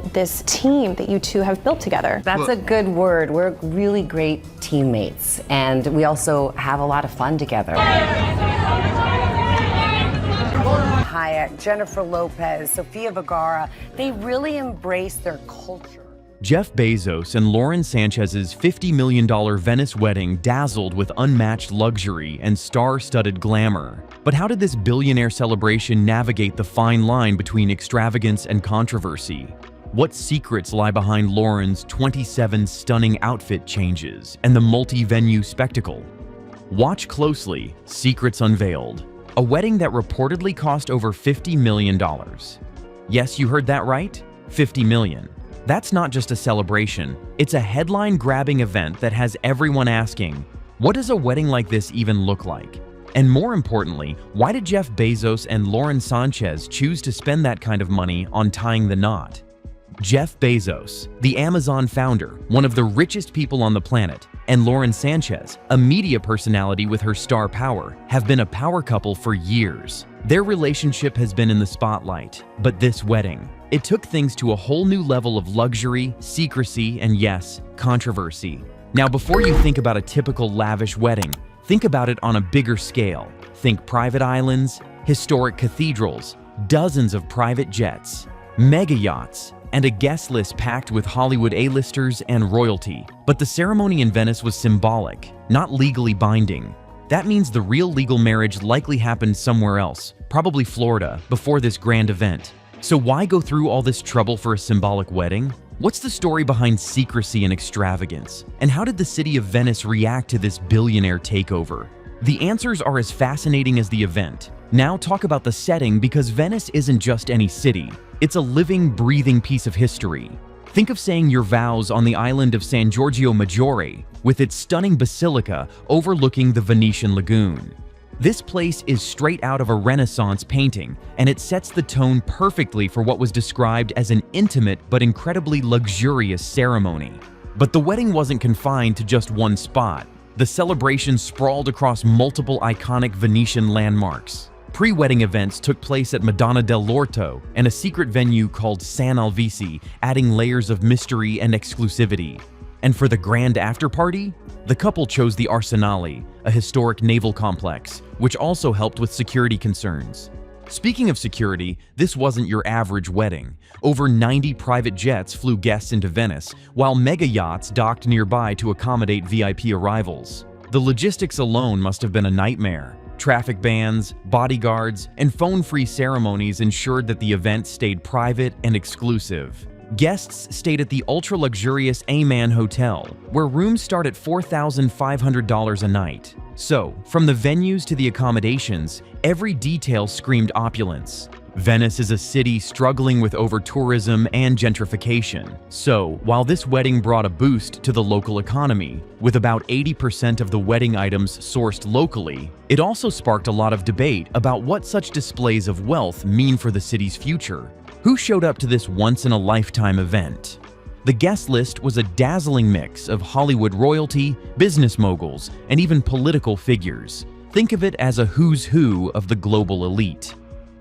about this team that you two have built together? That's a good word. We're really great teammates, and we also have a lot of fun together. Hayek, Jennifer Lopez, Sofia Vergara, they really embrace their culture. Jeff Bezos and Lauren Sanchez's $50 million Venice wedding dazzled with unmatched luxury and star-studded glamour. But how did this billionaire celebration navigate the fine line between extravagance and controversy? What secrets lie behind Lauren's 27 stunning outfit changes and the multi-venue spectacle? Watch closely, Secrets Unveiled. A wedding that reportedly cost over $50 million. Yes, you heard that right? $50 million. That's not just a celebration, it's a headline-grabbing event that has everyone asking, what does a wedding like this even look like? And more importantly, why did Jeff Bezos and Lauren Sanchez choose to spend that kind of money on tying the knot? Jeff Bezos, the Amazon founder, one of the richest people on the planet, and Lauren Sanchez, a media personality with her star power, have been a power couple for years. Their relationship has been in the spotlight, but this wedding, it took things to a whole new level of luxury, secrecy, and yes, controversy. Now, before you think about a typical lavish wedding, think about it on a bigger scale. Think private islands, historic cathedrals, dozens of private jets, mega yachts, and a guest list packed with Hollywood A-listers and royalty. But the ceremony in Venice was symbolic, not legally binding. That means the real legal marriage likely happened somewhere else, probably Florida, before this grand event. So why go through all this trouble for a symbolic wedding? What's the story behind secrecy and extravagance? And how did the city of Venice react to this billionaire takeover? The answers are as fascinating as the event. Now talk about the setting, because Venice isn't just any city. It's a living, breathing piece of history. Think of saying your vows on the island of San Giorgio Maggiore, with its stunning basilica overlooking the Venetian lagoon. This place is straight out of a Renaissance painting, and it sets the tone perfectly for what was described as an intimate but incredibly luxurious ceremony. But the wedding wasn't confined to just one spot. The celebration sprawled across multiple iconic Venetian landmarks. Pre-wedding events took place at Madonna dell'Orto and a secret venue called San Alvisi, adding layers of mystery and exclusivity. And for the grand after-party, the couple chose the Arsenale, a historic naval complex, which also helped with security concerns. Speaking of security, this wasn't your average wedding. Over 90 private jets flew guests into Venice, while mega yachts docked nearby to accommodate VIP arrivals. The logistics alone must have been a nightmare. Traffic bans, bodyguards, and phone-free ceremonies ensured that the event stayed private and exclusive. Guests stayed at the ultra-luxurious A-Man Hotel, where rooms start at $4,500 a night. So, from the venues to the accommodations, every detail screamed opulence. Venice is a city struggling with over-tourism and gentrification. So, while this wedding brought a boost to the local economy, with about 80% of the wedding items sourced locally, it also sparked a lot of debate about what such displays of wealth mean for the city's future. Who showed up to this once-in-a-lifetime event? The guest list was a dazzling mix of Hollywood royalty, business moguls, and even political figures. Think of it as a who's who of the global elite.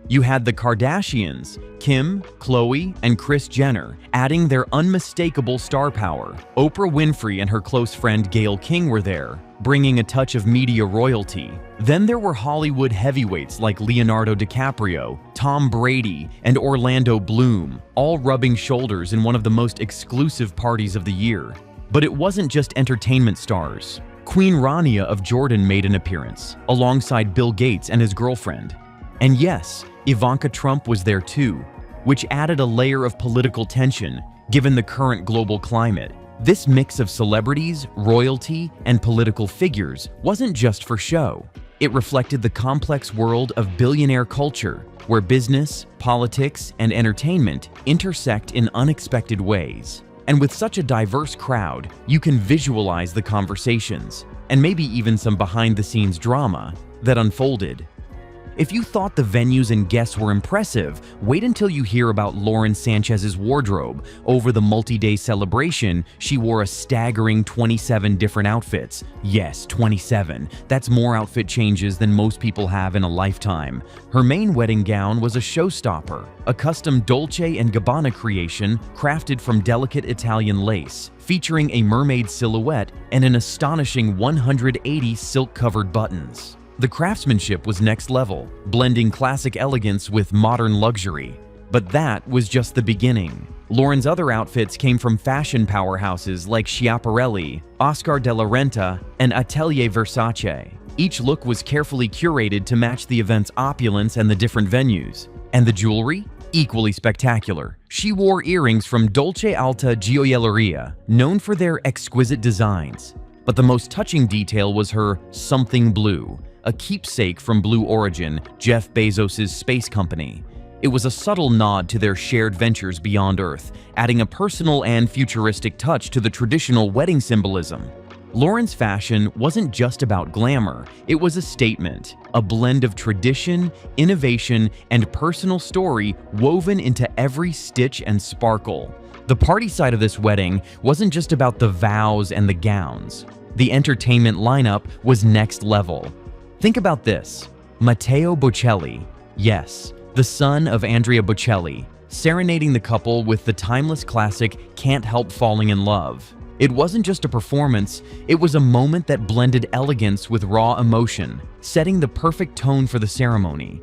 You had the Kardashians, Kim, Khloe, and Kris Jenner, adding their unmistakable star power. Oprah Winfrey and her close friend Gayle King were there, bringing a touch of media royalty. Then there were Hollywood heavyweights like Leonardo DiCaprio, Tom Brady, and Orlando Bloom, all rubbing shoulders in one of the most exclusive parties of the year. But it wasn't just entertainment stars. Queen Rania of Jordan made an appearance, alongside Bill Gates and his girlfriend. And yes, Ivanka Trump was there too, which added a layer of political tension, given the current global climate. This mix of celebrities, royalty, and political figures wasn't just for show. It reflected the complex world of billionaire culture, where business, politics, and entertainment intersect in unexpected ways. And with such a diverse crowd, you can visualize the conversations, and maybe even some behind-the-scenes drama that unfolded. If you thought the venues and guests were impressive, wait until you hear about Lauren Sanchez's wardrobe. Over the multi-day celebration, she wore a staggering 27 different outfits. Yes, 27. That's more outfit changes than most people have in a lifetime. Her main wedding gown was a showstopper, a custom Dolce & Gabbana creation crafted from delicate Italian lace, featuring a mermaid silhouette and an astonishing 180 silk-covered buttons. The craftsmanship was next level, blending classic elegance with modern luxury. But that was just the beginning. Lauren's other outfits came from fashion powerhouses like Schiaparelli, Oscar de la Renta, and Atelier Versace. Each look was carefully curated to match the event's opulence and the different venues. And the jewelry? Equally spectacular. She wore earrings from Dolce Alta Gioielleria, known for their exquisite designs. But the most touching detail was her something blue, a keepsake from Blue Origin, Jeff Bezos' space company. It was a subtle nod to their shared ventures beyond Earth, adding a personal and futuristic touch to the traditional wedding symbolism. Lauren's fashion wasn't just about glamour, it was a statement, a blend of tradition, innovation, and personal story woven into every stitch and sparkle. The party side of this wedding wasn't just about the vows and the gowns. The entertainment lineup was next level. Think about this. Matteo Bocelli, yes, the son of Andrea Bocelli, serenading the couple with the timeless classic Can't Help Falling in Love. It wasn't just a performance, it was a moment that blended elegance with raw emotion, setting the perfect tone for the ceremony.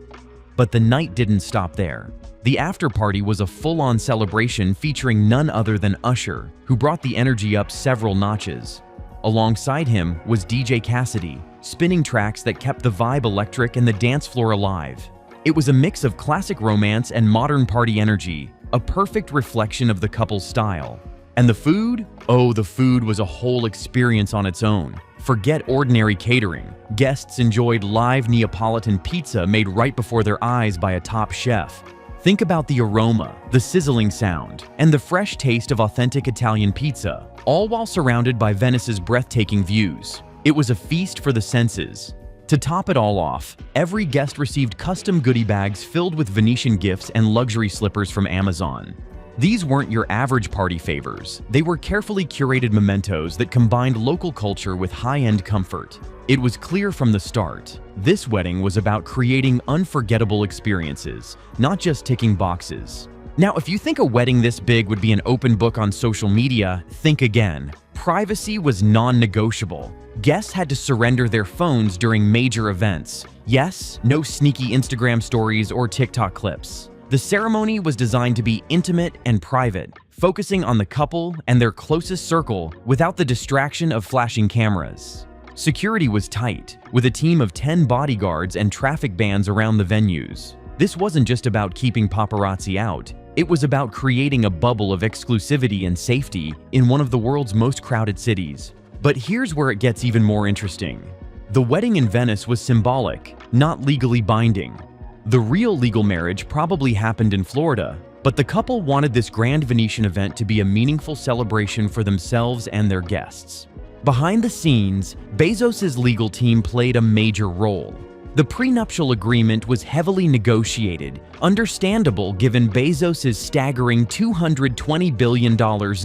But the night didn't stop there. The after-party was a full-on celebration featuring none other than Usher, who brought the energy up several notches. Alongside him was DJ Cassidy, spinning tracks that kept the vibe electric and the dance floor alive. It was a mix of classic romance and modern party energy, a perfect reflection of the couple's style. And the food? Oh, the food was a whole experience on its own. Forget ordinary catering. Guests enjoyed live Neapolitan pizza made right before their eyes by a top chef. Think about the aroma, the sizzling sound, and the fresh taste of authentic Italian pizza, all while surrounded by Venice's breathtaking views. It was a feast for the senses. To top it all off, every guest received custom goodie bags filled with Venetian gifts and luxury slippers from Amazon. These weren't your average party favors. They were carefully curated mementos that combined local culture with high-end comfort. It was clear from the start, this wedding was about creating unforgettable experiences, not just ticking boxes. Now, if you think a wedding this big would be an open book on social media, think again. Privacy was non-negotiable. Guests had to surrender their phones during major events. Yes, no sneaky Instagram stories or TikTok clips. The ceremony was designed to be intimate and private, focusing on the couple and their closest circle without the distraction of flashing cameras. Security was tight, with a team of 10 bodyguards and traffic bans around the venues. This wasn't just about keeping paparazzi out. It was about creating a bubble of exclusivity and safety in one of the world's most crowded cities. But here's where it gets even more interesting. The wedding in Venice was symbolic, not legally binding. The real legal marriage probably happened in Florida, but the couple wanted this grand Venetian event to be a meaningful celebration for themselves and their guests. Behind the scenes, Bezos' legal team played a major role. The prenuptial agreement was heavily negotiated, understandable given Bezos' staggering $220 billion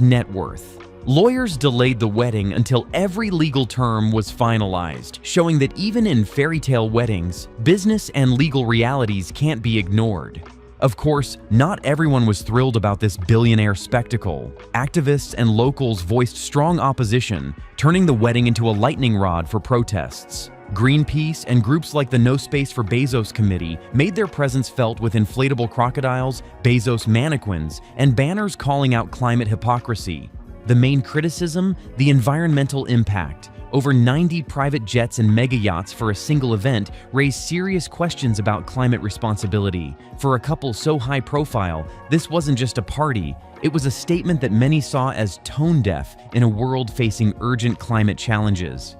net worth. Lawyers delayed the wedding until every legal term was finalized, showing that even in fairy tale weddings, business and legal realities can't be ignored. Of course, not everyone was thrilled about this billionaire spectacle. Activists and locals voiced strong opposition, turning the wedding into a lightning rod for protests. Greenpeace and groups like the No Space for Bezos Committee made their presence felt with inflatable crocodiles, Bezos mannequins, and banners calling out climate hypocrisy. The main criticism? The environmental impact. Over 90 private jets and mega yachts for a single event raised serious questions about climate responsibility. For a couple so high profile, this wasn't just a party, it was a statement that many saw as tone-deaf in a world facing urgent climate challenges.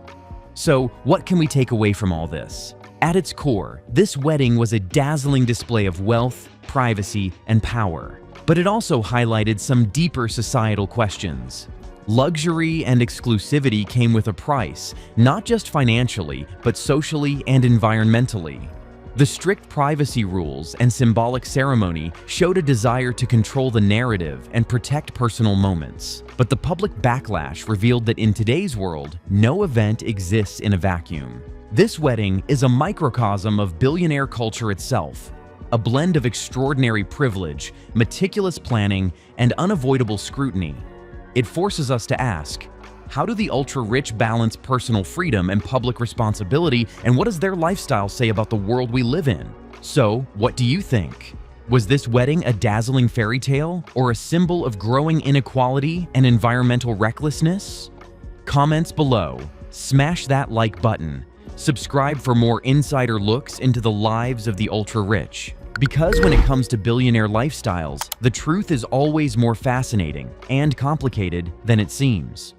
So, what can we take away from all this? At its core, this wedding was a dazzling display of wealth, privacy, and power. But it also highlighted some deeper societal questions. Luxury and exclusivity came with a price, not just financially, but socially and environmentally. The strict privacy rules and symbolic ceremony showed a desire to control the narrative and protect personal moments. But the public backlash revealed that in today's world, no event exists in a vacuum. This wedding is a microcosm of billionaire culture itself, a blend of extraordinary privilege, meticulous planning, and unavoidable scrutiny. It forces us to ask, how do the ultra-rich balance personal freedom and public responsibility, and what does their lifestyle say about the world we live in? So, what do you think? Was this wedding a dazzling fairy tale, or a symbol of growing inequality and environmental recklessness? Comments below, smash that like button, subscribe for more insider looks into the lives of the ultra-rich. Because when it comes to billionaire lifestyles, the truth is always more fascinating and complicated than it seems.